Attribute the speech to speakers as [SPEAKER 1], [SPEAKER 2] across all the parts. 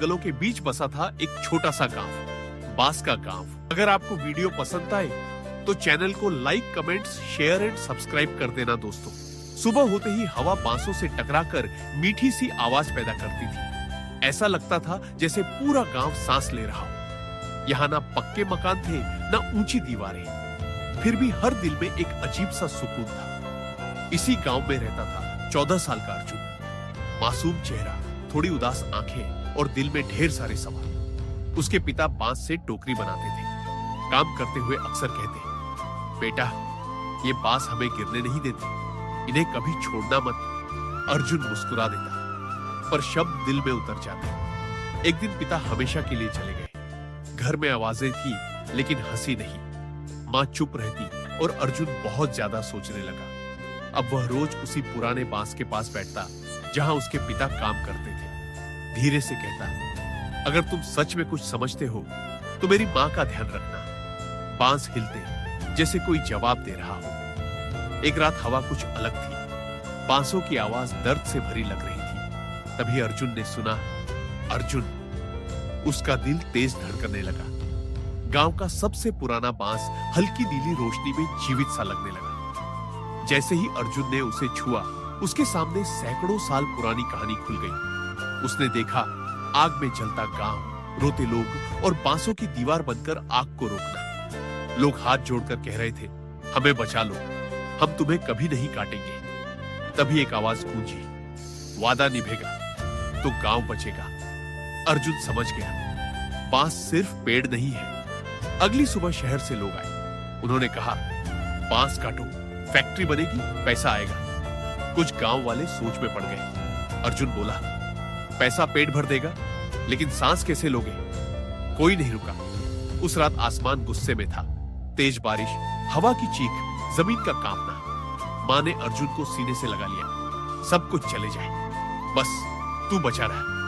[SPEAKER 1] जंगलों के बीच बसा था एक छोटा सा गांव, बांस का गांव। अगर आपको वीडियो पसंद आए तो चैनल को like, comments, share and subscribe कर देना दोस्तों। सुबह होते ही हवा बांसों से टकराकर मीठी सी आवाज पैदा करती थी। ऐसा लगता था जैसे पूरा गांव सांस ले रहा हो। यहाँ ना पक्के मकान थे, ना ऊंची दीवारें, फिर भी हर दिल में एक अजीब सा सुकून था। इसी गांव में रहता था 14 साल का अर्जुन। मासूम चेहरा, थोड़ी उदास आंखें और दिल में ढेर सारे सवाल। उसके पिता बांस से टोकरी बनाते थे। काम करते हुए अक्सर कहते, बेटा ये बांस हमें गिरने नहीं देती, इन्हें कभी छोड़ना मत। अर्जुन मुस्कुरा देता, पर शब्द दिल में उतर जाते। एक दिन पिता हमेशा के लिए चले गए। घर में आवाजें थी लेकिन हंसी नहीं। मां चुप रहती और अर्जुन बहुत ज्यादा सोचने लगा। अब वह रोज उसी पुराने बांस के पास बैठता जहां उसके पिता काम करते थे। धीरे से कहता, अगर तुम सच में कुछ समझते हो तो मेरी मां का ध्यान रखना। बांस हिलते जैसे कोई जवाब दे रहा हो। एक रात हवा कुछ अलग थी। बांसों की आवाज दर्द से भरी लग रही थी। तभी अर्जुन ने सुना, अर्जुन। उसका दिल तेज धड़कने लगा। गांव का सबसे पुराना बांस हल्की नीली रोशनी में जीवित सा लगने लगा। जैसे ही अर्जुन ने उसे छुआ, उसके सामने सैकड़ों साल पुरानी कहानी खुल गई। उसने देखा आग में जलता गांव, रोते लोग और बांसों की दीवार बनकर आग को रोकना। लोग हाथ जोड़कर कह रहे थे, हमें बचा लो, हम तुम्हें कभी नहीं काटेंगे। तभी एक आवाज गूंजी, वादा निभेगा तो गांव बचेगा। अर्जुन समझ गया, बांस सिर्फ पेड़ नहीं है। अगली सुबह शहर से लोग आए। उन्होंने कहा, बांस काटो, फैक्ट्री बनेगी, पैसा आएगा। कुछ गांव वाले सोच में पड़ गए। अर्जुन बोला, पैसा पेट भर देगा, लेकिन सांस कैसे लोगे? कोई नहीं रुका। उस रात आसमान गुस्से में था। तेज बारिश, हवा की चीख, जमीन का कांपना। मां ने अर्जुन को सीने से लगा लिया। सब कुछ चले जाए, बस तू बचा रहा।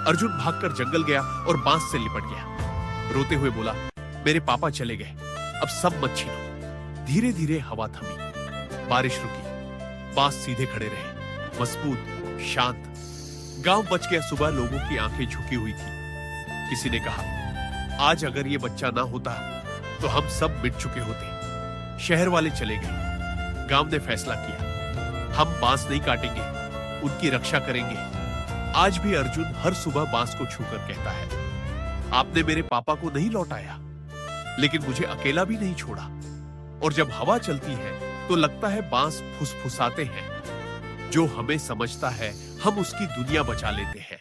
[SPEAKER 1] अर्जुन भागकर जंगल गया और बांस से लिपट गया। रोते हुए बोला, मेरे पापा चले गए, अब सब मत छीनो। धीरे धीरे हवा थमी, बारिश रुकी। बांस सीधे खड़े रहे, मजबूत, शांत। गांव बच गया। सुबह लोगों की आंखें झुकी हुई थी। किसी ने कहा, आज अगर ये बच्चा ना होता तो हम सब मिट चुके होते। शहर वाले चले गए। गांव ने फैसला किया, हम बांस नहीं काटेंगे, उनकी रक्षा करेंगे। आज भी अर्जुन हर सुबह बांस को छूकर कहता है, आपने मेरे पापा को नहीं लौटाया, लेकिन मुझे अकेला भी नहीं छोड़ा। और जब हवा चलती है तो लगता है बांस फुसफुसाते हैं। जो हमें समझता है, हम उसकी दुनिया बचा लेते हैं।